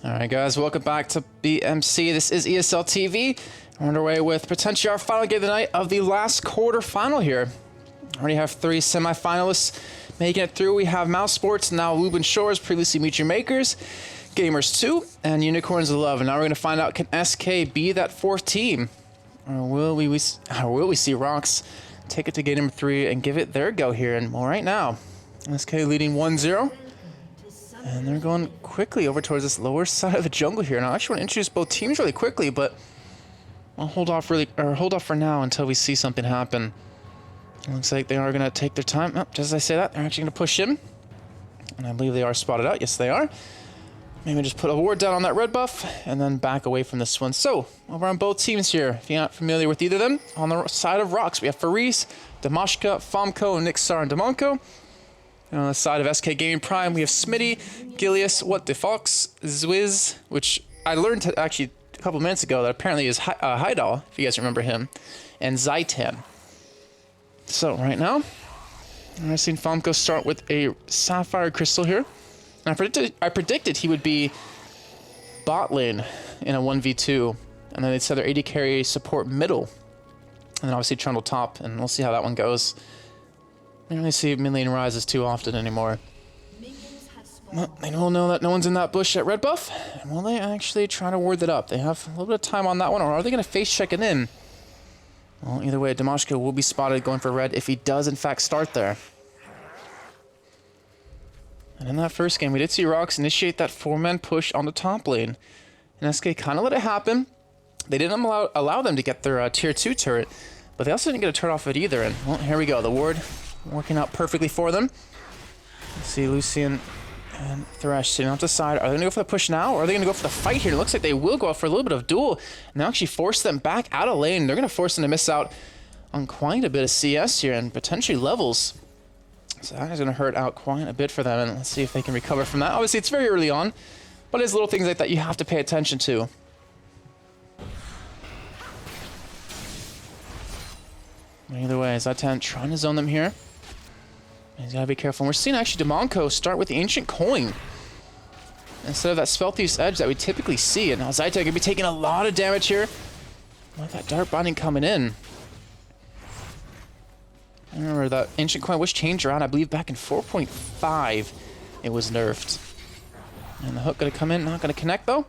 Alright guys, welcome back to BMC. This is ESL TV. We're underway with potentially our final game of the night of the last quarterfinal here. Already have 3 semifinalists making it through. We have Mouse Sports, now Lubin Shores, previously Meet Your Makers, Gamers 2, and Unicorns 11. Now we're going to find out, can SK be that 4th team? Or will we see RoX take it to game number 3 and give it their go here? And well, right now, SK leading 1-0. And they're going quickly over towards this lower side of the jungle here. Now I actually want to introduce both teams really quickly, but I'll hold off for now until we see something happen. It looks like they are going to take their time. Oh, just as I say that, they're actually going to push in. And I believe they are spotted out. Yes, they are. Maybe just put a ward down on that red buff and then back away from this one. So, over on both teams here, if you're not familiar with either of them, on the side of RoX, we have Faris, Damashka, Famco, Nixar, and Damonco. And on the side of SK Gaming Prime, we have Smitty, Gilius, What the Fox, Zwiz, which I learned actually a couple minutes ago that apparently is Heidal, if you guys remember him, and Zaitan. So, right now, I've seen Famco start with a Sapphire Crystal here. And I predicted he would be bot lane in a 1v2, and then they said their AD carry support middle, and then obviously Trundle top, and we'll see how that one goes. I don't really see mid lane rises too often anymore. Well, they will know that no one's in that bush at red buff, and will they actually try to ward that up? They have a little bit of time on that one, or are they going to face check it in? Well, either way, Damashka will be spotted going for red if he does in fact start there. And in that first game, we did see RoX initiate that 4-man push on the top lane. And SK kind of let it happen. They didn't allow them to get their tier 2 turret, but they also didn't get a turret off it either. And well, here we go. The ward working out perfectly for them. Let's see Lucian and Thresh sitting off the side. Are they going to go for the push now, or are they going to go for the fight here? It looks like they will go for a little bit of duel. And they'll actually force them back out of lane. They're going to force them to miss out on quite a bit of CS here and potentially levels. So that is going to hurt out quite a bit for them, and let's see if they can recover from that. Obviously, it's very early on, but it's little things like that you have to pay attention to. Either way, Zaitan trying to zone them here. He's got to be careful. And we're seeing actually Damonco start with the Ancient Coin instead of that Spellthief's Edge that we typically see. And now Zaitan going to be taking a lot of damage here with that Dark Binding coming in. I remember that Ancient Coin was changed around, I believe, back in 4.5. It was nerfed. And the hook going to come in, not going to connect, though.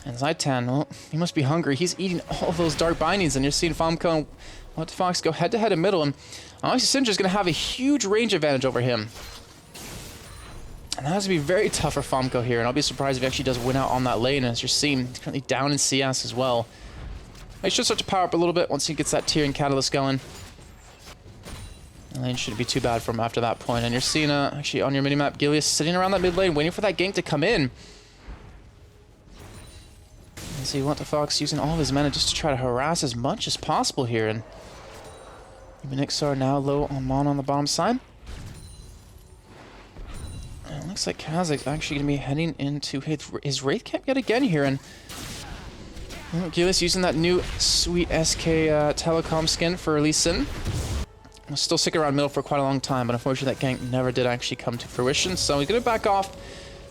And Zaitan, well, he must be hungry. He's eating all of those Dark Bindings, and you're seeing Famco and What the Fox go head-to-head in middle. And honestly, Sindra's going to have a huge range advantage over him. And that has to be very tough for Famco here, and I'll be surprised if he actually does win out on that lane. As you're seeing, he's currently down in CS as well. He should start to power up a little bit once he gets that tier and catalyst going. The lane shouldn't be too bad for him after that point. And you're seeing, actually on your minimap, Gilius sitting around that mid lane waiting for that gank to come in. And so you want the Fox using all of his mana just to try to harass as much as possible here. And even Nixar now low on mana on the bottom side. And it looks like Kazak's actually going to be heading into his Wraith camp yet again here. And Gilius using that new sweet SK telecom skin for Lee Sin. We'll still stick around middle for quite a long time, but unfortunately that gank never did actually come to fruition. So he's going to back off,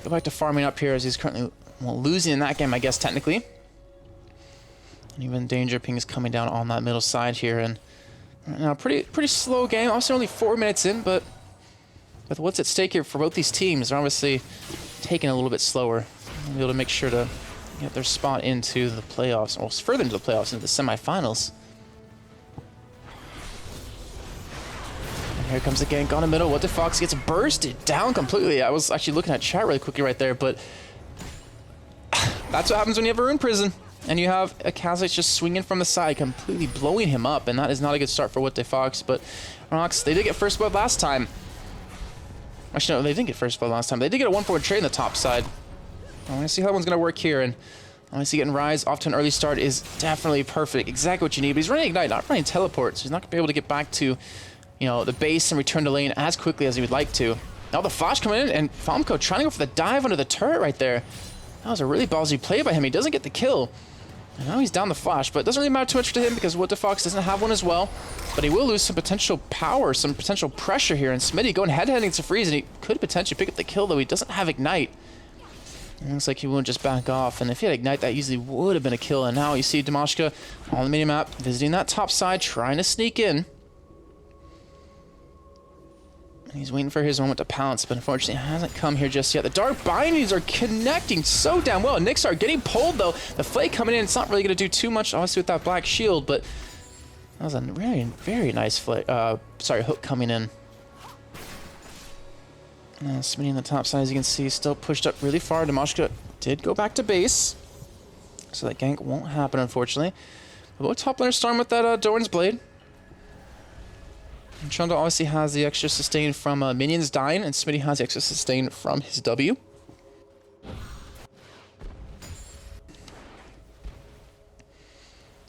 go back to farming up here as he's currently losing in that game, I guess, technically. And even Danger Ping is coming down on that middle side here. And right now, pretty slow game. Also only 4 minutes in, but with what's at stake here for both these teams, they're obviously taking a little bit slower. They'll be able to make sure to get their spot into the playoffs, or further into the playoffs, into the semifinals. Here comes the gank on the middle. What the Fox gets bursted down completely. I was actually looking at chat really quickly right there, but that's what happens when you have a Rune Prison. And you have a Kazakh just swinging from the side, completely blowing him up, and that is not a good start for What the Fox. But RoX, they did get first blood last time. Actually, no, they didn't get first blood last time. They did get a 1-4 trade on the top side. I want to see how that one's going to work here, and honestly, getting Rise off to an early start is definitely perfect. Exactly what you need, but he's running Ignite, not running Teleport, so he's not going to be able to get back to, you know, the base and return to lane as quickly as he would like to. Now the Flash coming in, and Famco trying to go for the dive under the turret right there. That was a really ballsy play by him. He doesn't get the kill. And now he's down the Flash, but it doesn't really matter too much to him because What the Fox doesn't have one as well. But he will lose some potential power, some potential pressure here. And Smitty going head-to-head into Freeze, and he could potentially pick up the kill, though he doesn't have Ignite. It looks like he won't just back off, and if he had Ignite, that easily would have been a kill. And now you see Dimashka on the mini-map, visiting that top side, trying to sneak in. And he's waiting for his moment to pounce, but unfortunately it hasn't come here just yet. The Dark Bindings are connecting so damn well. Nixar getting pulled, though. The Flake coming in, it's not really going to do too much, obviously, with that Black Shield, but that was a very, very nice hook coming in. Smitty on the top side, as you can see, still pushed up really far. Dimashka did go back to base, so that gank won't happen, unfortunately. But both top laners storm with that Doran's Blade. And Trundle obviously has the extra sustain from minions dying, and Smitty has the extra sustain from his W.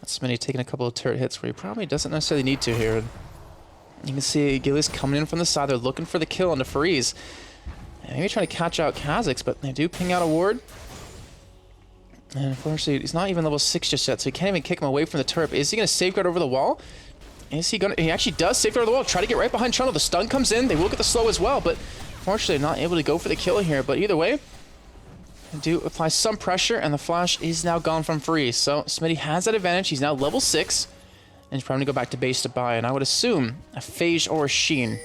Smitty taking a couple of turret hits where he probably doesn't necessarily need to here. You can see Gilius coming in from the side. They're looking for the kill on the Freeze. And maybe trying to catch out Kha'Zix, but they do ping out a ward. And unfortunately, he's not even level 6 just yet, so he can't even kick him away from the turret. Is he going to safeguard over the wall? Is he going to... He actually does safeguard over the wall. Try to get right behind Trundle. The stun comes in. They will get the slow as well, but unfortunately not able to go for the kill here. But either way, they do apply some pressure, and the flash is now gone from Freeze. So Smitty has that advantage. He's now level 6. And he's probably going to go back to base to buy, and I would assume a Phage or a Sheen.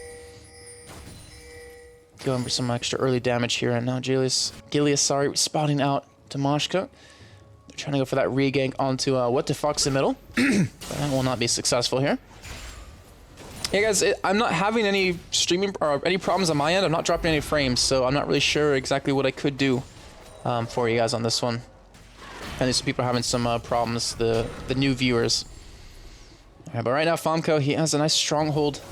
Going for some extra early damage here, and now Gilius, spotting out Dimashka. They're trying to go for that re-gank onto What the Fox in middle, but that will not be successful here. Yeah, guys, I'm not having any streaming or any problems on my end. I'm not dropping any frames, so I'm not really sure exactly what I could do for you guys on this one. And these people are having some problems, the new viewers. Alright, but right now, Famco, he has a nice stranglehold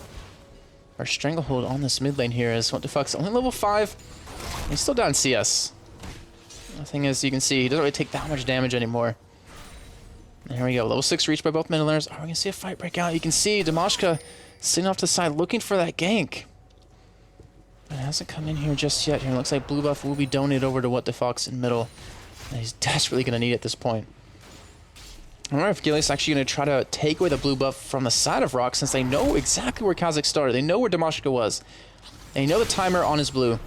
on this mid lane here. As What the Fuck's only level 5. And he's still down CS. The thing is, you can see, he doesn't really take that much damage anymore. And here we go, level 6 reached by both mid laners. Are we going to see a fight break out? You can see Dimashka sitting off to the side looking for that gank. But it hasn't come in here just yet. Here, it looks like blue buff will be donated over to What the Fox in middle. And he's desperately going to need it at this point. I wonder if Gilius is actually going to try to take away the blue buff from the side of RoX, since they know exactly where Kha'Zix started. They know where Dimashka was. They know the timer on his blue.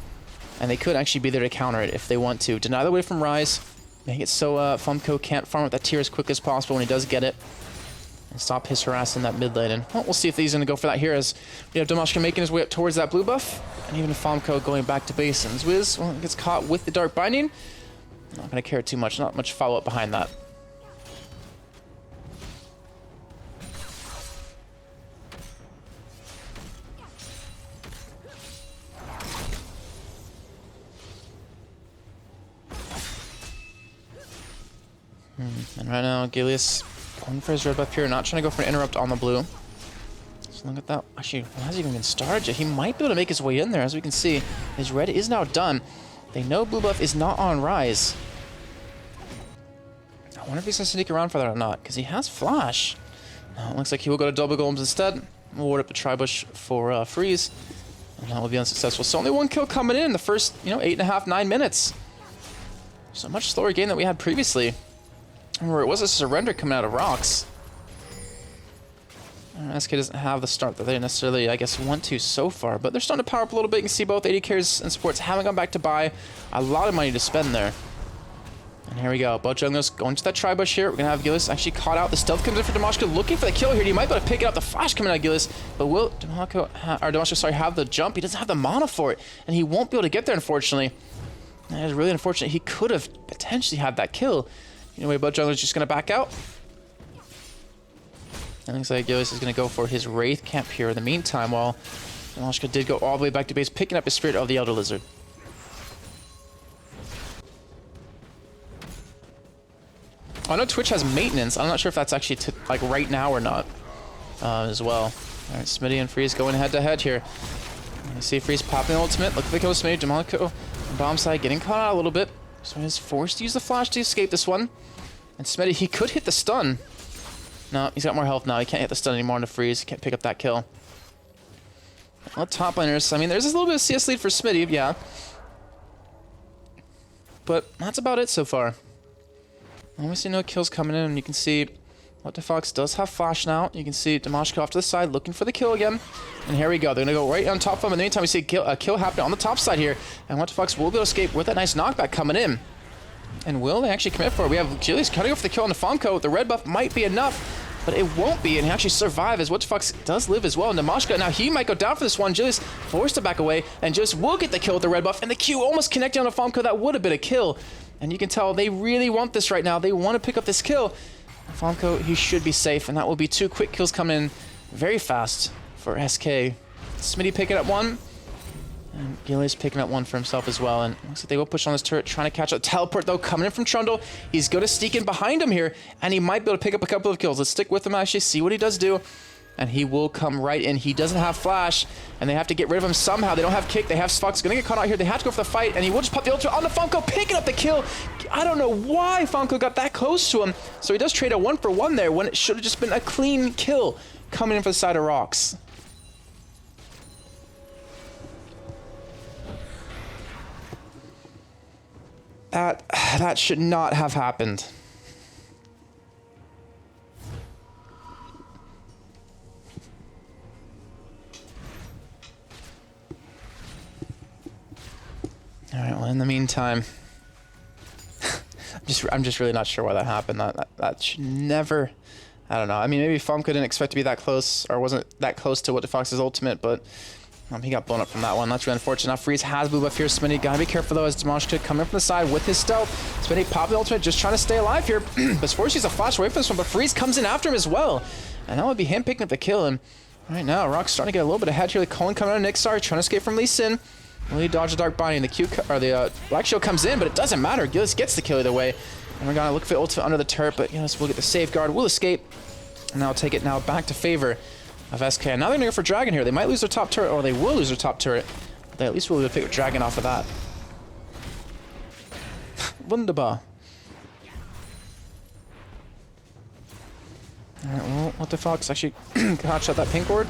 And they could actually be there to counter it if they want to. Deny the way from Rise. Make it so Famco can't farm with that tier as quick as possible when he does get it. And stop his harassing that mid lane. And well, we'll see if he's going to go for that here, as we have Dimashka making his way up towards that blue buff. And even Famco going back to base. And Zwiz, well, gets caught with the Dark Binding. Not going to care too much. Not much follow-up behind that. And right now, Gilius going for his red buff here, not trying to go for an interrupt on the blue. So look at that. Actually, it hasn't even been started yet. He might be able to make his way in there, as we can see. His red is now done. They know blue buff is not on Rise. I wonder if he's going to sneak around for that or not, because he has Flash. It looks like he will go to double golems instead. We'll ward up the Tribush for Freeze. And that will be unsuccessful. So only one kill coming in the first, 8.5, 9 minutes. So a much slower game than we had previously. Remember, it was a surrender coming out of RoX. SK doesn't have the start that they necessarily, I guess, want to so far, but they're starting to power up a little bit. You can see both AD carries and supports haven't gone back to buy. A lot of money to spend there. And here we go. Both junglers going to that Tribush here. We're going to have Gilius actually caught out. The stealth comes in for Dimashka, looking for the kill here. He might be able to pick it up. The flash coming out of Gilius, but will Dimashka have the jump? He doesn't have the mana for it, and he won't be able to get there, unfortunately. That is really unfortunate. He could have potentially had that kill. Anyway, both junglers just going to back out. It looks like Gilius is going to go for his Wraith camp here in the meantime, while Dimashka did go all the way back to base, picking up his Spirit of the Elder Lizard. I know Twitch has maintenance. I'm not sure if that's actually like right now or not as well. All right, Smitty and Freeze going head to head here. You see Freeze popping the ultimate. Look at the kill with Smitty. Dimashka on bomb side getting caught out a little bit. So he's forced to use the flash to escape this one. And Smitty, he could hit the stun. No, he's got more health now. He can't hit the stun anymore on the Freeze. He can't pick up that kill. Well, top laners. I mean, there's a little bit of CS lead for Smitty, yeah. But that's about it so far. Obviously no kills coming in, and you can see What the Fox does have flash now. You can see Dimashka off to the side looking for the kill again. And here we go. They're going to go right on top of him. In the meantime, we see a kill happen on the top side here. And What the Fox will be able to escape with that nice knockback coming in. And will they actually commit for it? We have Julius cutting off the kill on the Famco. The red buff might be enough, but it won't be, and he actually survives as WTF does live as well. And Damashka, now he might go down for this one. Julius forced to back away, and Julius will get the kill with the red buff, and the Q almost connecting on the Famco. That would have been a kill. And you can tell they really want this right now. They want to pick up this kill. Famco, he should be safe, and that will be 2 quick kills coming in very fast for SK. Smitty picking up 1. And Gilly's picking up 1 for himself as well. And looks like they will push on this turret, trying to catch up. Teleport, though, coming in from Trundle. He's going to sneak in behind him here, and he might be able to pick up a couple of kills. Let's stick with him, actually, see what he does do. And he will come right in. He doesn't have flash, and they have to get rid of him somehow. They don't have kick. They have Fox. Going to get caught out here. They have to go for the fight, and he will just pop the ultra on the Famco, picking up the kill. I don't know why Famco got that close to him. So he does trade a 1-for-1 there when it should have just been a clean kill coming in for the side of RoX. That should not have happened. All right, well, in the meantime, I'm just really not sure why that happened. That should never, I don't know. I mean, maybe Famco didn't expect to be that close, or wasn't that close to WTF's ultimate, but he got blown up from that one. That's really unfortunate. Now Freeze has blue buff here. Smitty gotta be careful though, as Damashka coming from the side with his stealth. Smitty popping the ultimate, just trying to stay alive here. But Force uses a flash away from this one, but Freeze comes in after him as well. And that would be him picking up the kill. And right now, RoX starting to get a little bit ahead here. Colin coming out of Nixar, trying to escape from Lee Sin. Will he dodge the Dark Binding? The Black Shield comes in, but it doesn't matter. Gillis gets the kill either way. And we're gonna look for the ultimate under the turret, but Gillis will get the safeguard, will escape. And that'll take it now back to favor of SK. Now they're gonna go for Dragon here. They might lose their top turret, or they will lose their top turret. But they at least will be able to pick Dragon off of that. Wunderbar. Alright, well, WTF actually caught shot that pink ward.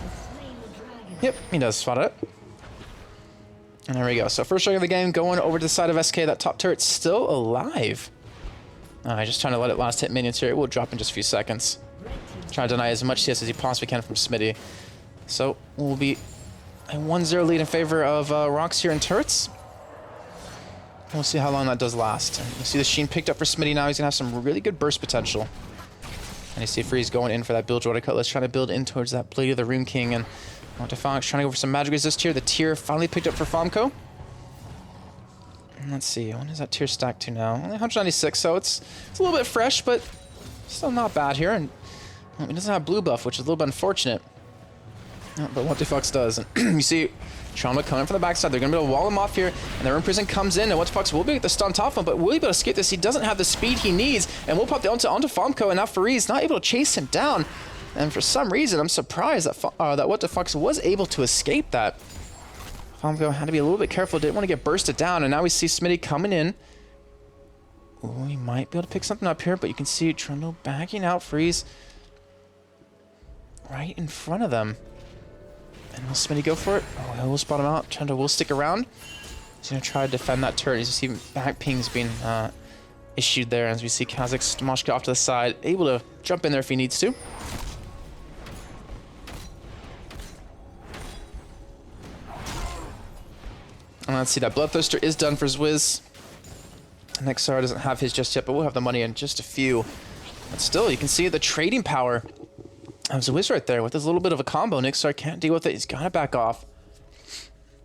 Yep, he does spot it. And there we go. So first strike of the game going over to the side of SK. That top turret's still alive. Just trying to let it last hit minions here. It will drop in just a few seconds. Trying to deny as much CS as he possibly can from Smitty. So we'll be a 1-0 lead in favor of RoX here in turrets. We'll see how long that does last. You see the Sheen picked up for Smitty now. He's going to have some really good burst potential. And you see Freeze going in for that build Jordan Cutlass, trying to build in towards that Blade of the Rune King. And WTF trying to go for some magic resist here. The tier finally picked up for Famco. And let's see, when is that tier stacked to now? Only 196, so it's a little bit fresh, but still not bad here. And he doesn't have blue buff, which is a little bit unfortunate. But WTF does. And you see Trauma coming from the backside. They're going to be able to wall him off here. And the Rune Prison comes in. And WTF will be able to stun top him. But will he be able to escape this? He doesn't have the speed he needs. And we'll pop the onto Famco. And now Faree's not able to chase him down. And for some reason, I'm surprised that WTF was able to escape that. Famco had to be a little bit careful. Didn't want to get bursted down. And now we see Smitty coming in. Ooh, he might be able to pick something up here. But you can see Trundle backing out. Freeze right in front of them. And will Smitty go for it? Oh, he'll spot him out. Trundle will stick around. He's going to try to defend that turret. He's just even back pings being issued there. As we see Kazakh's Damashka off to the side. Able to jump in there if he needs to. And let's see, that Bloodthirster is done for Zwiz. Nexar doesn't have his just yet, but we'll have the money in just a few. But still, you can see the trading power of Zwiz right there. With this little bit of a combo, Nexar can't deal with it. He's got to back off.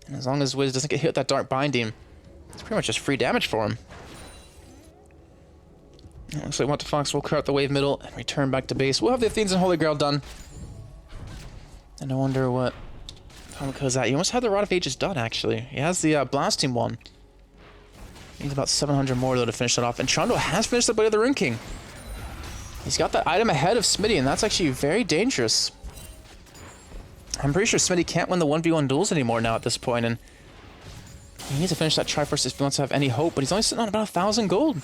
And as long as Zwiz doesn't get hit with that Dark Binding, it's pretty much just free damage for him. It looks like WTF will clear out the wave middle and return back to base. We'll have the Athenes and Holy Grail done. And I wonder what Famco's at. He almost had the Rod of Ages done, actually. He has the Blasting one. Needs about 700 more, though, to finish that off. And Trundle has finished the Blade of the Rune King. He's got that item ahead of Smitty, and that's actually very dangerous. I'm pretty sure Smitty can't win the 1v1 duels anymore now at this point, and he needs to finish that Triforce if he wants to have any hope, but he's only sitting on about 1,000 gold.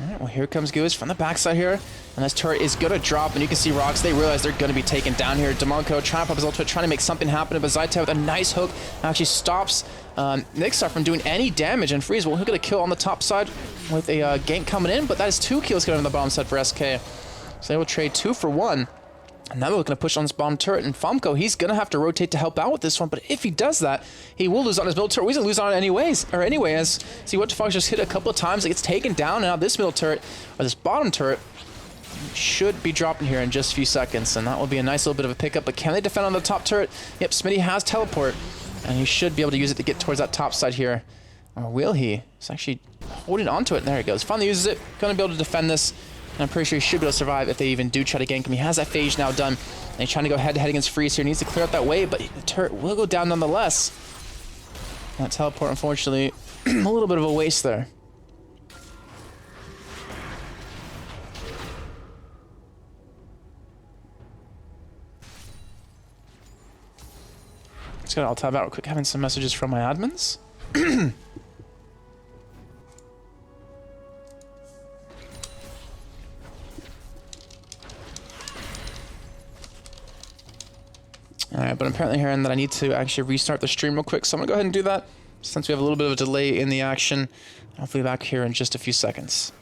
Alright, well here comes Goose from the backside here. And this turret is going to drop, and you can see RoX, they realize they're going to be taken down here. Demonco trying to pop his ultimate, trying to make something happen, but Zaitai with a nice hook actually stops Nixar from doing any damage, and Freeze will get a kill on the top side with a gank coming in, but that is 2 kills coming on the bottom side for SK. So they will trade 2 for 1. And now they're looking to push on this bottom turret, and Famco, he's going to have to rotate to help out with this one, but if he does that, he will lose on his middle turret. He's going to lose on it anyway, as see what Fox just hit a couple of times, it gets taken down, and now this middle turret, or this bottom turret, should be dropping here in just a few seconds, and that will be a nice little bit of a pickup, but can they defend on the top turret? Yep, Smitty has teleport, and he should be able to use it to get towards that top side here. Or will he? He's actually holding onto it, and there he goes. Finally uses it, going to be able to defend this. And I'm pretty sure he should be able to survive if they even do try to gank him. He has that phase now done. And he's trying to go head-to-head against Freeze here. He needs to clear out that wave, but the turret will go down nonetheless. That teleport, unfortunately, a little bit of a waste there. Just gotta tab out real quick. Having some messages from my admins. Alright, but I'm apparently hearing that I need to actually restart the stream real quick, so I'm going to go ahead and do that, since we have a little bit of a delay in the action. I'll be back here in just a few seconds.